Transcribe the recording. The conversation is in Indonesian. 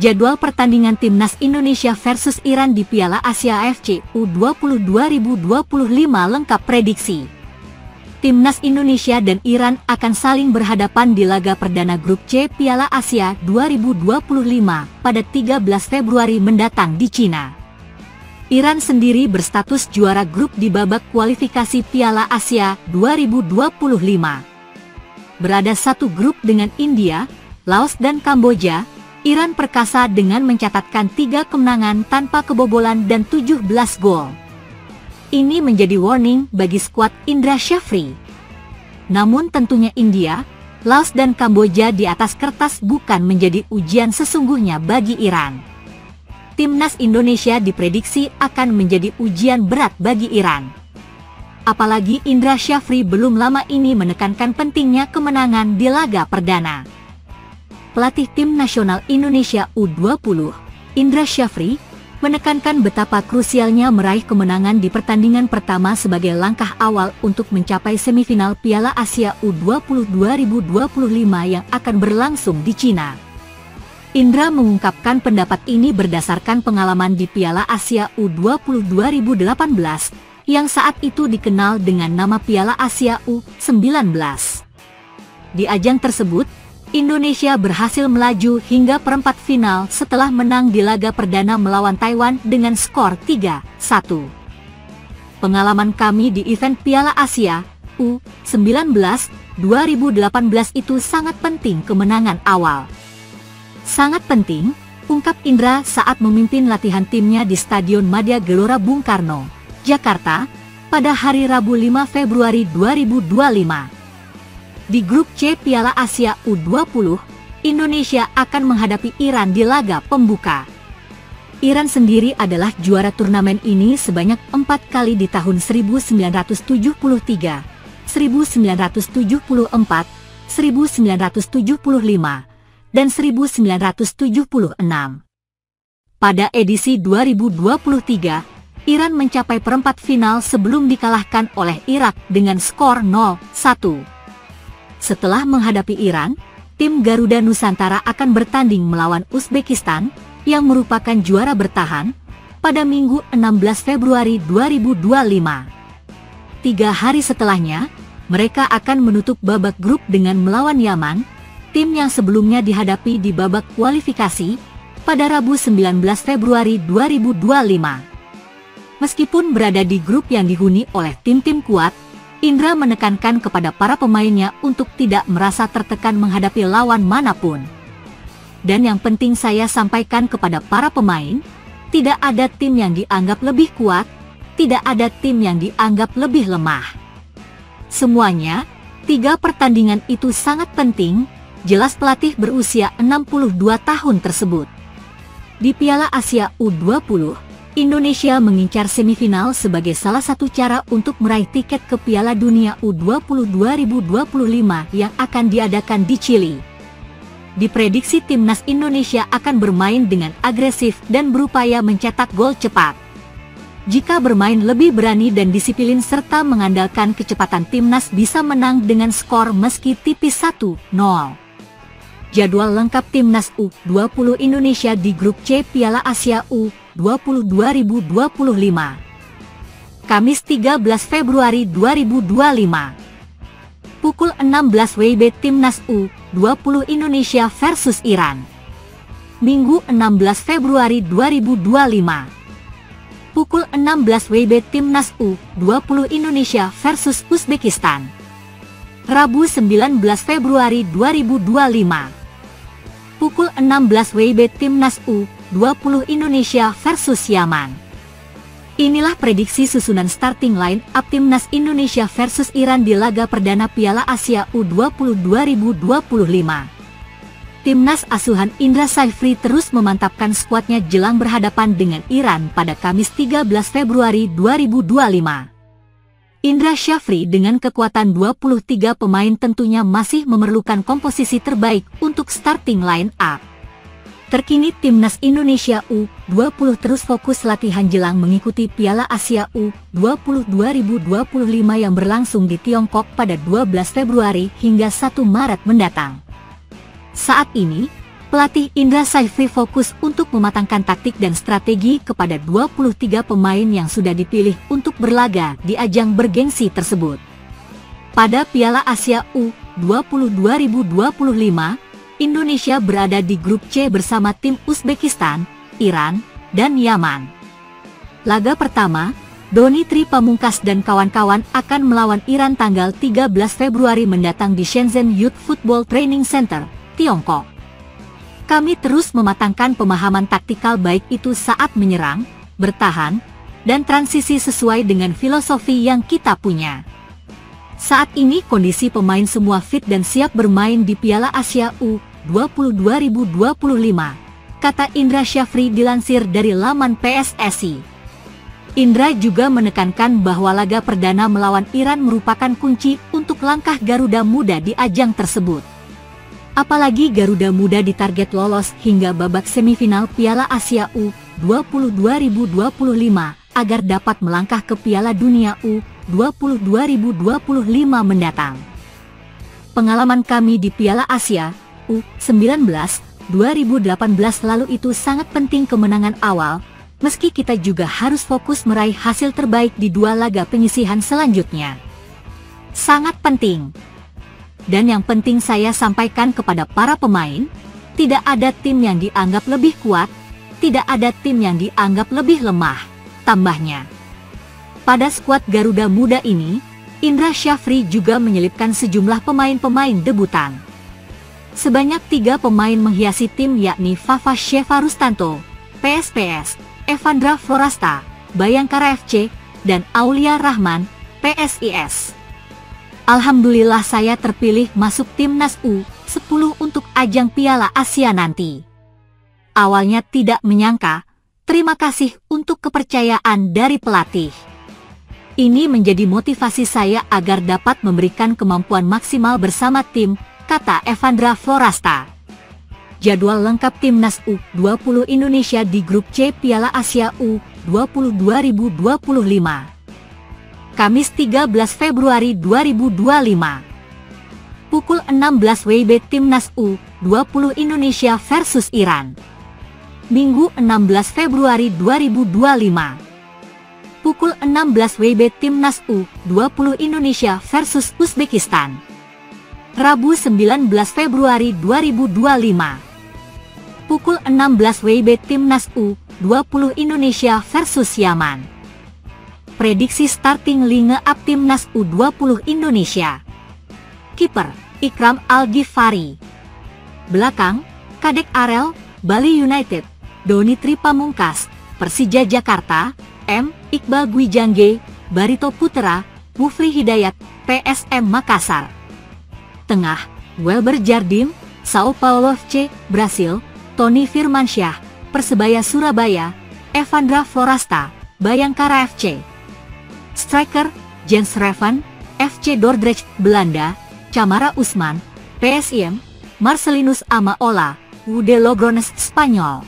Jadwal pertandingan Timnas Indonesia versus Iran di Piala Asia AFC U20 2025 lengkap prediksi. Timnas Indonesia dan Iran akan saling berhadapan di laga perdana grup C Piala Asia 2025 pada 13 Februari mendatang di Cina. Iran sendiri berstatus juara grup di babak kualifikasi Piala Asia 2025. Berada satu grup dengan India, Laos dan Kamboja, Iran perkasa dengan mencatatkan 3 kemenangan tanpa kebobolan dan 17 gol. Ini menjadi warning bagi skuad Indra Syafri. Namun tentunya India, Laos dan Kamboja di atas kertas bukan menjadi ujian sesungguhnya bagi Iran. Timnas Indonesia diprediksi akan menjadi ujian berat bagi Iran. Apalagi Indra Syafri belum lama ini menekankan pentingnya kemenangan di laga perdana. Pelatih Tim Nasional Indonesia U20, Indra Syafri, menekankan betapa krusialnya meraih kemenangan di pertandingan pertama sebagai langkah awal untuk mencapai semifinal Piala Asia U20 2025 yang akan berlangsung di Cina. Indra mengungkapkan pendapat ini berdasarkan pengalaman di Piala Asia U20 2018 yang saat itu dikenal dengan nama Piala Asia U19. Di ajang tersebut, Indonesia berhasil melaju hingga perempat final setelah menang di laga perdana melawan Taiwan dengan skor 3-1. Pengalaman kami di event Piala Asia U19 2018 itu sangat penting kemenangan awal. Sangat penting, ungkap Indra saat memimpin latihan timnya di Stadion Madia Gelora Bung Karno, Jakarta, pada hari Rabu 5 Februari 2025. Di grup C Piala Asia U20, Indonesia akan menghadapi Iran di laga pembuka. Iran sendiri adalah juara turnamen ini sebanyak 4 kali di tahun 1973, 1974, 1975, dan 1976. Pada edisi 2023, Iran mencapai perempat final sebelum dikalahkan oleh Irak dengan skor 0-1. Setelah menghadapi Iran, tim Garuda Nusantara akan bertanding melawan Uzbekistan, yang merupakan juara bertahan, pada Minggu 16 Februari 2025. 3 hari setelahnya, mereka akan menutup babak grup dengan melawan Yaman, tim yang sebelumnya dihadapi di babak kualifikasi, pada Rabu 19 Februari 2025. Meskipun berada di grup yang dihuni oleh tim-tim kuat, Indra menekankan kepada para pemainnya untuk tidak merasa tertekan menghadapi lawan manapun. Dan yang penting saya sampaikan kepada para pemain, tidak ada tim yang dianggap lebih kuat, tidak ada tim yang dianggap lebih lemah. Semuanya, 3 pertandingan itu sangat penting, jelas pelatih berusia 62 tahun tersebut. Di Piala Asia U20, Indonesia mengincar semifinal sebagai salah satu cara untuk meraih tiket ke Piala Dunia U20 2025 yang akan diadakan di Chili. Diprediksi Timnas Indonesia akan bermain dengan agresif dan berupaya mencetak gol cepat. Jika bermain lebih berani dan disiplin serta mengandalkan kecepatan, Timnas bisa menang dengan skor meski tipis 1-0. Jadwal lengkap Timnas U20 Indonesia di grup C Piala Asia U20 2025. Kamis 13 Februari 2025. Pukul 16 WIB Timnas U20 Indonesia versus Iran. Minggu 16 Februari 2025. Pukul 16 WIB Timnas U20 Indonesia versus Uzbekistan. Rabu 19 Februari 2025. Pukul 16 WIB Timnas U20 Indonesia versus Yaman. Inilah prediksi susunan starting line up Timnas Indonesia versus Iran di laga perdana Piala Asia U20 2025. Timnas asuhan Indra Syafri terus memantapkan skuadnya jelang berhadapan dengan Iran pada Kamis 13 Februari 2025. Indra Syafri dengan kekuatan 23 pemain tentunya masih memerlukan komposisi terbaik untuk starting line up. Terkini Timnas Indonesia U20 terus fokus latihan jelang mengikuti Piala Asia U20 2025 yang berlangsung di Tiongkok pada 12 Februari hingga 1 Maret mendatang. Saat ini, Pelatih Indra Syafri fokus untuk mematangkan taktik dan strategi kepada 23 pemain yang sudah dipilih untuk berlaga di ajang bergengsi tersebut. Pada Piala Asia U20 2025, Indonesia berada di grup C bersama tim Uzbekistan, Iran, dan Yaman. Laga pertama, Doni Tri Pamungkas dan kawan-kawan akan melawan Iran tanggal 13 Februari mendatang di Shenzhen Youth Football Training Center, Tiongkok. Kami terus mematangkan pemahaman taktikal baik itu saat menyerang, bertahan, dan transisi sesuai dengan filosofi yang kita punya. Saat ini kondisi pemain semua fit dan siap bermain di Piala Asia U20 2025, kata Indra Syafri dilansir dari laman PSSI. Indra juga menekankan bahwa laga perdana melawan Iran merupakan kunci untuk langkah Garuda Muda di ajang tersebut. Apalagi Garuda Muda ditarget lolos hingga babak semifinal Piala Asia U20 2025 agar dapat melangkah ke Piala Dunia U20 2025 mendatang. Pengalaman kami di Piala Asia U19 2018 lalu itu sangat penting kemenangan awal, meski kita juga harus fokus meraih hasil terbaik di 2 laga penyisihan selanjutnya. Sangat penting. Dan yang penting saya sampaikan kepada para pemain, tidak ada tim yang dianggap lebih kuat, tidak ada tim yang dianggap lebih lemah, tambahnya. Pada skuad Garuda Muda ini, Indra Syafri juga menyelipkan sejumlah pemain-pemain debutan. Sebanyak 3 pemain menghiasi tim yakni Fafa Sheva Rustanto, PSPS, Evandra Florasta, Bayangkara FC, dan Aulia Rahman, PSIS. Alhamdulillah saya terpilih masuk timnas U10 untuk ajang Piala Asia nanti. Awalnya tidak menyangka, terima kasih untuk kepercayaan dari pelatih. Ini menjadi motivasi saya agar dapat memberikan kemampuan maksimal bersama tim, kata Evandra Florasta. Jadwal lengkap timnas U20 Indonesia di grup C Piala Asia U20 2025. Kamis 13 Februari 2025. Pukul 16 WIB Timnas U20 Indonesia versus Iran. Minggu 16 Februari 2025. Pukul 16 WIB Timnas U20 Indonesia versus Uzbekistan. Rabu 19 Februari 2025. Pukul 16 WIB Timnas U20 Indonesia versus Yaman. Prediksi starting line-up Timnas U20 Indonesia. Kiper, Ikram Al-Ghifari. Belakang, Kadek Arel, Bali United, Doni Tri Pamungkas, Persija Jakarta, M. Iqbal Gwijangge, Barito Putra, Mufri Hidayat, PSM Makassar. Tengah, Welber Jardim, Sao Paulo FC, Brasil, Tony Firmansyah, Persebaya Surabaya, Evandra Florasta, Bayangkara FC. Striker, Jens Reven, FC Dordrecht, Belanda, Camara Usman, PSIM, Marcelinus Amaola, UD Logroñés, Spanyol.